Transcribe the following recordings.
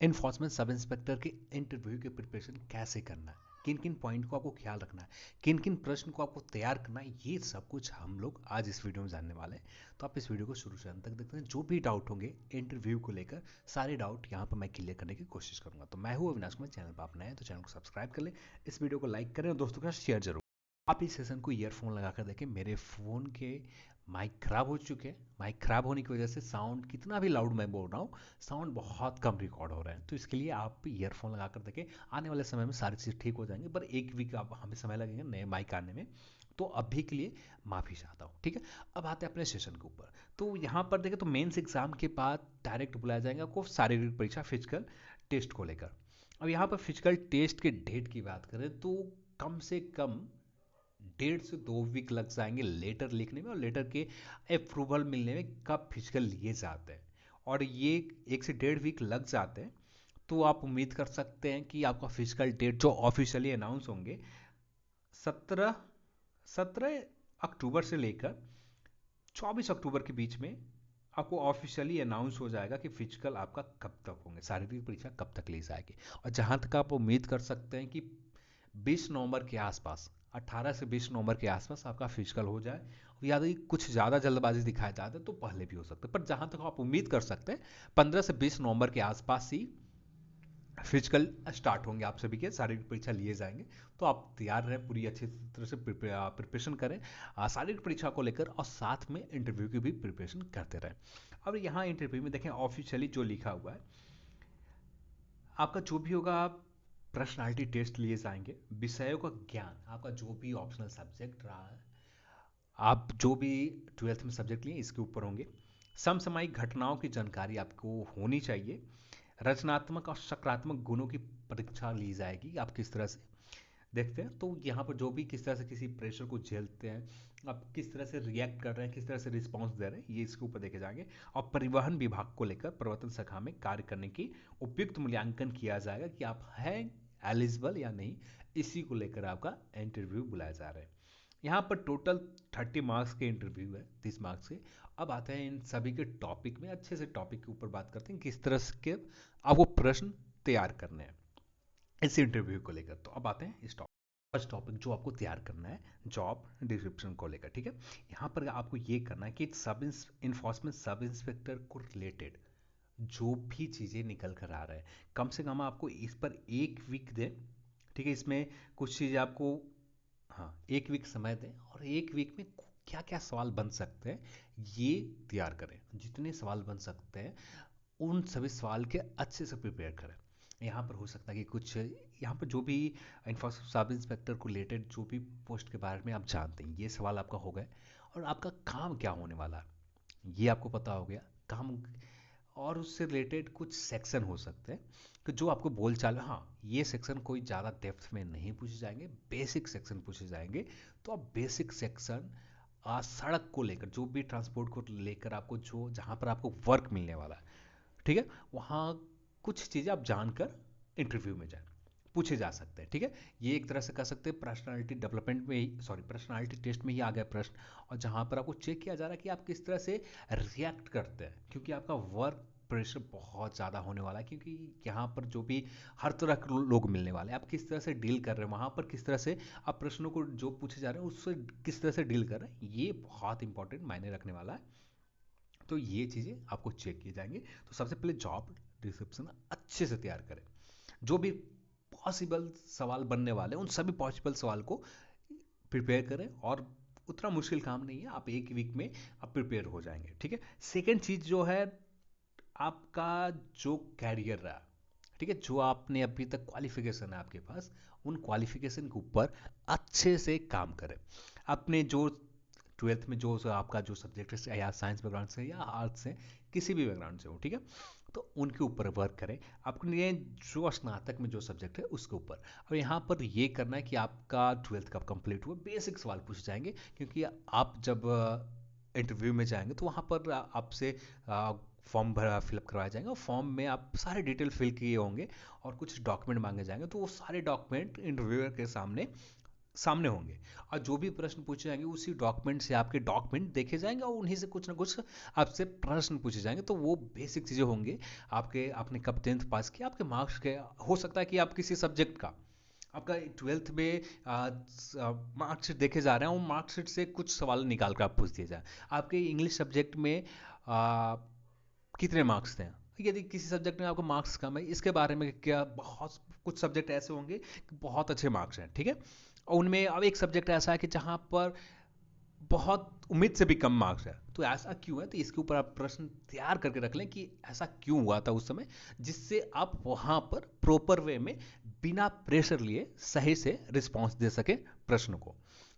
Enforcement sub inspector के interview की preparation कैसे करना है, किन किन पॉइंट को आपको ख्याल रखना है, किन किन प्रश्न को आपको तैयार करना है, ये सब कुछ हम लोग आज इस वीडियो में जानने वाले हैं। तो आप इस वीडियो को शुरू से अंत तक देखते हैं। जो भी डाउट होंगे इंटरव्यू को लेकर, सारे डाउट यहाँ पर मैं क्लियर करने की कोशिश करूंगा। तो मैं हूँ अविनाश कुमार, चैनल पर आप नए हैं तो चैनल को सब्सक्राइब कर लें, इस वीडियो को लाइक करें और दोस्तों के साथ शेयर जरूर। आप इस सेशन को ईयरफोन लगाकर देखें। मेरे फ़ोन के माइक ख़राब हो चुके हैं। माइक ख़राब होने की वजह से साउंड कितना भी लाउड मैं बोल रहा हूँ, साउंड बहुत कम रिकॉर्ड हो रहा है। तो इसके लिए आप ईयरफोन लगाकर देखें। आने वाले समय में सारी चीज़ ठीक हो जाएंगे, पर एक वीक आप हमें समय लगेगा नए माइक आने में। तो अभी के लिए माफ़ी चाहता हूँ, ठीक है। अब आते हैं अपने सेशन के ऊपर। तो यहाँ पर देखें तो मेंस एग्जाम के बाद डायरेक्ट बुलाया जाएगा आपको शारीरिक परीक्षा फिजिकल टेस्ट को लेकर। अब यहाँ पर फिजिकल टेस्ट के डेट की बात करें तो कम से कम 1.5 से 2 वीक लग जाएंगे लेटर लिखने में और लेटर के अप्रूवल मिलने में, कब फिजिकल लिए जाते हैं। और ये 1 से 1.5 वीक लग जाते हैं। तो आप उम्मीद कर सकते हैं कि आपका फिजिकल डेट जो ऑफिशियली अनाउंस होंगे 17 अक्टूबर से लेकर 24 अक्टूबर के बीच में आपको ऑफिशियली अनाउंस हो जाएगा कि फिजिकल आपका कब तक होंगे, शारीरिक परीक्षा कब तक ली जाएगी। और जहां तक आप उम्मीद कर सकते हैं कि 20 नवंबर के आसपास, 18 से 20 नवंबर के आसपास आपका फिजिकल हो जाए। या यदि कुछ ज़्यादा जल्दबाजी दिखाया जाता है तो पहले भी हो सकता है, पर जहाँ तक आप उम्मीद कर सकते हैं 15 से 20 नवंबर के आसपास ही फिजिकल स्टार्ट होंगे, आप सभी के शारीरिक परीक्षा लिए जाएंगे। तो आप तैयार रहें, पूरी अच्छी तरह से प्रिपरेशन करें शारीरिक परीक्षा को लेकर, और साथ में इंटरव्यू की भी प्रिपरेशन करते रहें। अब यहाँ इंटरव्यू में देखें ऑफिशियली जो लिखा हुआ है, आपका जो भी होगा, आप पर्सनालिटी टेस्ट लिए जाएंगे। विषयों का ज्ञान, आपका जो भी ऑप्शनल सब्जेक्ट रहा है, आप जो भी 12th में सब्जेक्ट लिए इसके ऊपर होंगे। समसामयिक घटनाओं की जानकारी आपको होनी चाहिए। रचनात्मक और सकारात्मक गुणों की परीक्षा ली जाएगी, आप किस तरह से देखते हैं। तो यहाँ पर जो भी किस तरह से किसी प्रेशर को झेलते हैं, आप किस तरह से रिएक्ट कर रहे हैं, किस तरह से रिस्पॉन्स दे रहे हैं, ये इसके ऊपर देखे जाएंगे। और परिवहन विभाग को लेकर प्रवर्तन शाखा में कार्य करने की उपयुक्त मूल्यांकन किया जाएगा कि आप हैं एलिजिबल या नहीं। इसी को लेकर आपका इंटरव्यू बुलाया जा रहा है। यहाँ पर टोटल 30 मार्क्स के इंटरव्यू है, 30 मार्क्स के। अब आते हैं इन सभी के टॉपिक में, अच्छे से टॉपिक के ऊपर बात करते हैं किस तरह के आपको प्रश्न तैयार करने हैं इस इंटरव्यू को लेकर। तो अब आते हैं इस टॉपिक, फर्स्ट टॉपिक जो आपको तैयार करना है जॉब डिस्क्रिप्शन को लेकर, ठीक है। यहाँ पर आपको ये करना है कि सब इन्फोर्समेंट सब इंस्पेक्टर को रिलेटेड जो भी चीज़ें निकल कर आ रहा है, कम से कम आपको इस पर 1 वीक दें, ठीक है। इसमें कुछ चीज़ें आपको, हाँ, 1 वीक समय दें और 1 वीक में क्या क्या सवाल बन सकते हैं ये तैयार करें। जितने सवाल बन सकते हैं उन सभी सवाल के अच्छे से प्रिपेयर करें। यहाँ पर हो सकता है कि कुछ, यहाँ पर जो भी इन्फोर्समेंट सब इंस्पेक्टर को रिलेटेड जो भी पोस्ट के बारे में आप जानते हैं, ये सवाल आपका हो गए। और आपका काम क्या होने वाला है ये आपको पता हो गया, काम। और उससे रिलेटेड कुछ सेक्शन हो सकते हैं कि जो आपको बोल चाल, हाँ, ये सेक्शन कोई ज़्यादा डेप्थ में नहीं पूछे जाएंगे, बेसिक सेक्शन पूछे जाएंगे। तो आप बेसिक सेक्शन सड़क को लेकर, जो भी ट्रांसपोर्ट को लेकर आपको, जो जहाँ पर आपको वर्क मिलने वाला है, ठीक है, वहाँ कुछ चीज़ें आप जानकर इंटरव्यू में जाए, पूछे जा सकते हैं, ठीक है। ये एक तरह से कह सकते हैं पर्सनालिटी डेवलपमेंट में ही, सॉरी, पर्सनालिटी टेस्ट में ही आ गया प्रश्न। और जहाँ पर आपको चेक किया जा रहा है कि आप किस तरह से रिएक्ट करते हैं, क्योंकि आपका वर्क प्रेशर बहुत ज़्यादा होने वाला है। क्योंकि यहाँ पर जो भी हर तरह के लोग मिलने वाले हैं, आप किस तरह से डील कर रहे हैं वहाँ पर, किस तरह से आप प्रश्नों को जो पूछे जा रहे हैं उससे किस तरह से डील कर रहे हैं, ये बहुत इंपॉर्टेंट मायने रखने वाला है। तो ये चीज़ें आपको चेक किए जाएंगे। तो सबसे पहले जॉब डिस्क्रिप्शन अच्छे से तैयार करें। जो भी पॉसिबल सवाल बनने वाले हैं उन सभी पॉसिबल सवाल को प्रिपेयर करें। और उतना मुश्किल काम नहीं है, आप 1 वीक में आप प्रिपेयर हो जाएंगे, ठीक है। सेकेंड चीज़ जो है, आपका जो कैरियर रहा, ठीक है, जो आपने अभी तक क्वालिफिकेशन है आपके पास, उन क्वालिफिकेशन के ऊपर अच्छे से काम करें। अपने जो 12th में जो आपका जो सब्जेक्ट है, या साइंस बैकग्राउंड से या आर्ट्स से, किसी भी बैकग्राउंड से हो, ठीक है, तो उनके ऊपर वर्क करें। अपने जो स्नातक में जो सब्जेक्ट है उसके ऊपर। और यहाँ पर ये करना है कि आपका 12th कब कंप्लीट हुआ, बेसिक सवाल पूछे जाएंगे। क्योंकि आप जब इंटरव्यू में जाएंगे तो वहाँ पर आपसे फॉर्म भरा फिलअप करवाया जाएगा, और फॉर्म में आप सारे डिटेल फिल किए होंगे और कुछ डॉक्यूमेंट मांगे जाएंगे। तो वो सारे डॉक्यूमेंट इंटरव्यूअर के सामने सामने होंगे, और जो भी प्रश्न पूछे जाएंगे उसी डॉक्यूमेंट से आपके डॉक्यूमेंट देखे जाएंगे और उन्हीं से कुछ ना कुछ आपसे प्रश्न पूछे जाएंगे। तो वो बेसिक चीज़ें होंगे। आपके आपने कब 10th पास किया, आपके मार्क्स के, हो सकता है कि आप किसी सब्जेक्ट का आपका 12th में मार्कशीट देखे जा रहे हैं, और मार्कशीट से कुछ सवाल निकाल कर आप पूछ दिए जाए। आपके इंग्लिश सब्जेक्ट में कितने मार्क्स थे, यदि किसी सब्जेक्ट में आपको मार्क्स कम है, इसके बारे में क्या, बहुत कुछ सब्जेक्ट ऐसे होंगे कि बहुत अच्छे मार्क्स हैं, ठीक है, और उनमें अब एक सब्जेक्ट ऐसा है कि जहाँ पर बहुत उम्मीद से भी कम मार्क्स है, तो ऐसा क्यों है, तो इसके ऊपर आप प्रश्न तैयार करके रख लें कि ऐसा क्यों हुआ था उस समय, जिससे आप वहाँ पर प्रॉपर वे में बिना प्रेशर लिए सही से रिस्पॉन्स दे सके प्रश्न को।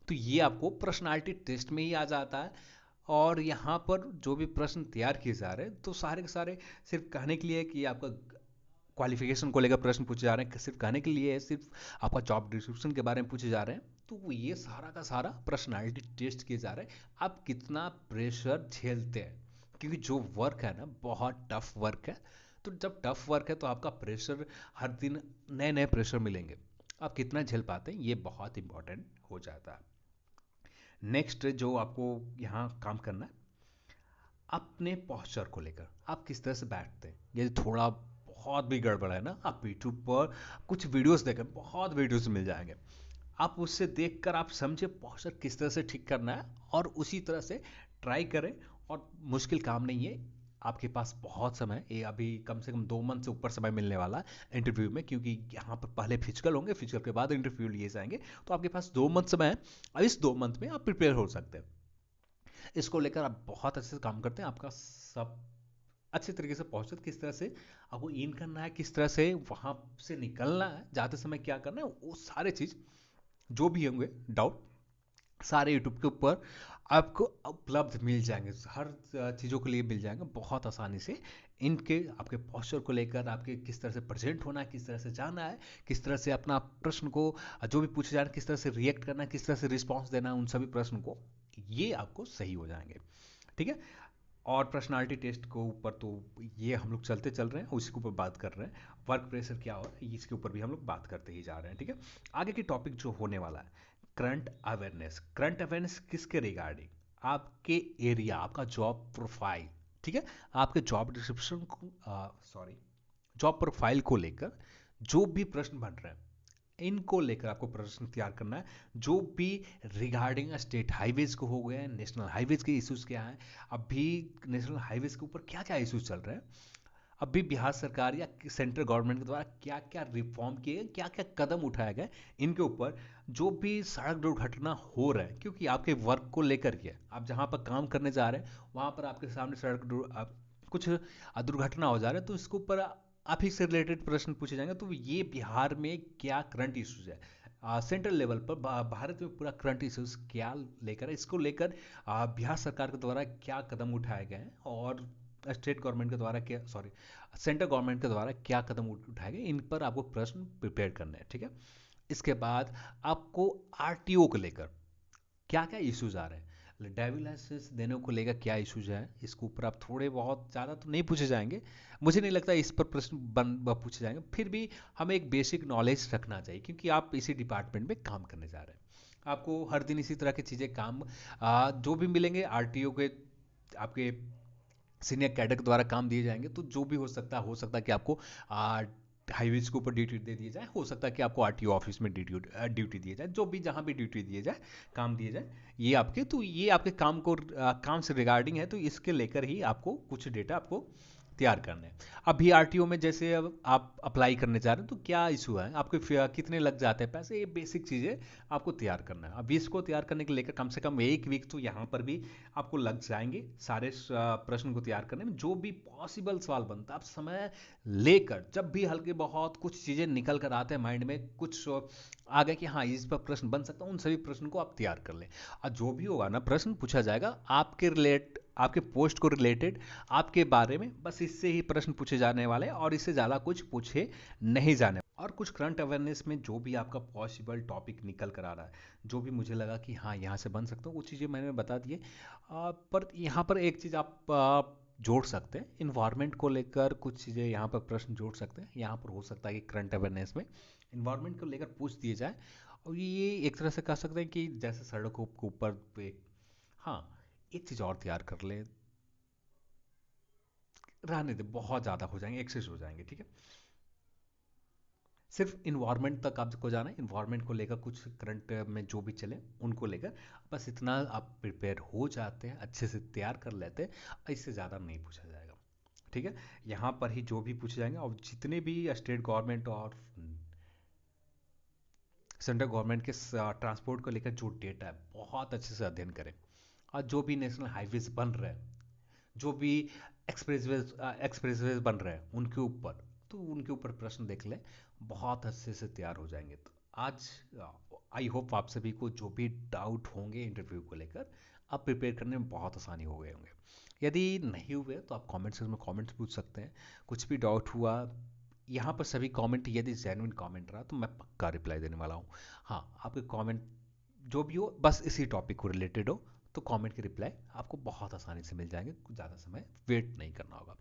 तो ये आपको पर्सनालिटी टेस्ट में ही आ जाता है। और यहाँ पर जो भी प्रश्न तैयार किए जा रहे हैं, तो सारे के सारे सिर्फ कहने के लिए कि आपका क्वालिफिकेशन को लेकर प्रश्न पूछे जा रहे हैं, सिर्फ कहने के लिए, सिर्फ आपका जॉब डिस्क्रिप्शन के बारे में पूछे जा रहे हैं, तो ये सारा का सारा पर्सनालिटी टेस्ट किए जा रहे हैं, आप कितना प्रेशर झेलते हैं। क्योंकि जो वर्क है ना, बहुत टफ वर्क है। तो जब टफ वर्क है तो आपका प्रेशर, हर दिन नए नए प्रेशर मिलेंगे, आप कितना झेल पाते हैं ये बहुत इंपॉर्टेंट हो जाता है। नेक्स्ट जो आपको यहाँ काम करना है, अपने पॉस्चर को लेकर आप किस तरह से बैठते हैं। यदि थोड़ा बहुत भी गड़बड़ है ना, आप यूट्यूब पर कुछ वीडियोस देखें, बहुत वीडियोस मिल जाएंगे, आप उससे देखकर आप समझे पॉस्चर किस तरह से ठीक करना है, और उसी तरह से ट्राई करें। और मुश्किल काम नहीं है, आपके पास बहुत समय है, ये अभी कम से कम 2 मंथ से ऊपर समय मिलने वाला है इंटरव्यू में, क्योंकि यहाँ पर पहले फिजिकल होंगे, फिजिकल के बाद इंटरव्यू लिए जाएंगे। तो आपके पास 2 मंथ समय है, और इस 2 मंथ में आप प्रिपेयर हो सकते हैं। इसको लेकर आप बहुत अच्छे से काम करते हैं, आपका सब अच्छे तरीके से पहुंचते, किस तरह से आपको इन करना है, किस तरह से वहां से निकलना है, जाते समय क्या करना है, वो सारे चीज जो भी होंगे डाउट, सारे यूट्यूब के ऊपर आपको उपलब्ध मिल जाएंगे, हर चीज़ों के लिए मिल जाएंगे बहुत आसानी से। इनके आपके पोस्चर को लेकर, आपके किस तरह से प्रेजेंट होना है, किस तरह से जाना है, किस तरह से अपना प्रश्न को जो भी पूछे जा रहे हैं किस तरह से रिएक्ट करना है, किस तरह से रिस्पॉन्स देना है उन सभी प्रश्न को, ये आपको सही हो जाएंगे, ठीक है। और पर्सनालिटी टेस्ट को ऊपर तो ये हम लोग चलते चल रहे हैं, उसी के ऊपर बात कर रहे हैं। वर्क प्रेशर क्या हो रहा है इसके ऊपर भी हम लोग बात करते ही जा रहे हैं, ठीक है। आगे की टॉपिक जो होने वाला है, करंट अवेयरनेस। करंट अवेयरनेस किसके रिगार्डिंग, आपके एरिया, आपका जॉब प्रोफाइल, ठीक है, आपके जॉब डिस्क्रिप्शन को, सॉरी, जॉब प्रोफाइल को लेकर जो भी प्रश्न बन रहे हैं, इनको लेकर आपको प्रश्न तैयार करना है। जो भी रिगार्डिंग स्टेट हाईवेज को हो गए, नेशनल हाईवेज के इश्यूज क्या हैं, अभी नेशनल हाईवेज के ऊपर क्या क्या इश्यूज चल रहे हैं, अभी बिहार सरकार या सेंट्रल गवर्नमेंट के द्वारा क्या क्या रिफॉर्म किए गए, क्या क्या कदम उठाए गए, इनके ऊपर जो भी सड़क दुर्घटना हो रहा है, क्योंकि आपके वर्क को लेकर के आप जहाँ पर काम करने जा रहे हैं वहाँ पर आपके सामने कुछ दुर्घटना हो जा रहा है, तो इसके ऊपर आप ही से रिलेटेड प्रश्न पूछे जाएंगे। तो ये बिहार में क्या करंट इश्यूज है, सेंट्रल लेवल पर भारत में पूरा करंट इश्यूज क्या लेकर है, इसको लेकर बिहार सरकार के द्वारा क्या कदम उठाए गए हैं, और स्टेट गवर्नमेंट के द्वारा क्या, सॉरी, सेंट्रल गवर्नमेंट के द्वारा क्या कदम उठाए गए, इन पर आपको प्रश्न प्रिपेयर करने हैं, ठीक है। इसके बाद आपको आरटीओ को लेकर क्या क्या इश्यूज आ रहे हैं, ड्राइविंग लाइसेंस देने को लेकर क्या इश्यूज हैं, इसके ऊपर आप थोड़े बहुत, ज़्यादा तो नहीं पूछे जाएंगे, मुझे नहीं लगता इस पर प्रश्न पूछे जाएंगे, फिर भी हमें एक बेसिक नॉलेज रखना चाहिए, क्योंकि आप इसी डिपार्टमेंट में काम करने जा रहे हैं। आपको हर दिन इसी तरह की चीज़ें काम जो भी मिलेंगे आरटीओ के, आपके सीनियर कैडर के द्वारा काम दिए जाएंगे, तो जो भी हो सकता है कि आपको हाईवेज के ऊपर ड्यूटी दे दी जाए, हो सकता है कि आपको आरटीओ ऑफिस में ड्यूटी दी जाए, जो भी जहां भी ड्यूटी दिए जाए, काम दिए जाए, ये आपके, तो ये आपके काम को काम से रिगार्डिंग है, तो इसके लेकर ही आपको कुछ डेटा आपको तैयार करने हैं। अभी आरटीओ में जैसे अब आप अप्लाई करने जा रहे हैं, तो क्या इशू है, आपके कितने लग जाते हैं पैसे, ये बेसिक चीज़ें आपको तैयार करना है। अभी इसको तैयार करने के लेकर कम से कम 1 वीक तो यहाँ पर भी आपको लग जाएंगे, सारे प्रश्न को तैयार करने में। जो भी पॉसिबल सवाल बनता है, आप समय लेकर, जब भी हल्के बहुत कुछ चीज़ें निकल कर आते हैं माइंड में, कुछ आ गए कि हाँ इस पर प्रश्न बन सकता है, उन सभी प्रश्न को आप तैयार कर लें। और जो भी होगा ना प्रश्न पूछा जाएगा आपके पोस्ट को रिलेटेड, आपके बारे में, बस इससे ही प्रश्न पूछे जाने वाले हैं, और इससे ज़्यादा कुछ पूछे नहीं जाने। और कुछ करंट अवेयरनेस में जो भी आपका पॉसिबल टॉपिक निकल कर आ रहा है, जो भी मुझे लगा कि हाँ यहाँ से बन सकता हूँ, वो चीज़ें मैंने बता दी है। पर यहाँ पर एक चीज़ आप जोड़ सकते हैं, इन्वायरमेंट को लेकर कुछ चीज़ें यहाँ पर प्रश्न जोड़ सकते हैं। यहाँ पर हो सकता है कि करंट अवेयरनेस में इन्वायरमेंट को लेकर पूछ दिए जाए, और ये एक तरह से कह सकते हैं कि जैसे सड़कों के ऊपर पे, हाँ, एक चीज़ और तैयार कर लें, रहने दें, बहुत ज़्यादा हो जाएंगे, एक्सेस हो जाएंगे, ठीक है। सिर्फ इन्वायरमेंट तक आपको जाना है, इन्वायरमेंट को लेकर कुछ करंट में जो भी चले उनको लेकर बस इतना आप प्रिपेयर हो जाते हैं, अच्छे से तैयार कर लेते हैं, इससे ज़्यादा नहीं पूछा जाएगा, ठीक है। यहाँ पर ही जो भी पूछे जाएंगे, और जितने भी स्टेट गवर्नमेंट और सेंट्रल गवर्नमेंट के ट्रांसपोर्ट को लेकर जो डेटा है बहुत अच्छे से अध्ययन करें। और जो भी नेशनल हाईवेज बन रहे हैं, जो भी एक्सप्रेसवेज बन रहे हैं उनके ऊपर, तो उनके ऊपर प्रश्न देख लें, बहुत अच्छे से तैयार हो जाएंगे। तो आज आई होप आप सभी को जो भी डाउट होंगे इंटरव्यू को लेकर, आप प्रिपेयर करने में बहुत आसानी हो गए होंगे। यदि नहीं हुए तो आप कमेंट सेक्शन में कमेंट्स पूछ सकते हैं। कुछ भी डाउट हुआ, यहाँ पर सभी कमेंट यदि जेन्युइन कमेंट रहा तो मैं पक्का रिप्लाई देने वाला हूँ। हाँ, आपके कमेंट जो भी हो, बस इसी टॉपिक को रिलेटेड हो, तो कमेंट के रिप्लाई आपको बहुत आसानी से मिल जाएंगे, कुछ ज़्यादा समय वेट नहीं करना होगा।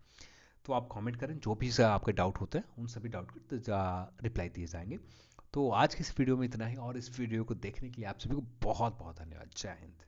तो आप कमेंट करें, जो भी आपके डाउट होते हैं उन सभी डाउट के रिप्लाई दिए जाएंगे। तो आज की इस वीडियो में इतना ही, और इस वीडियो को देखने के लिए आप सभी को बहुत बहुत धन्यवाद। जय हिंद।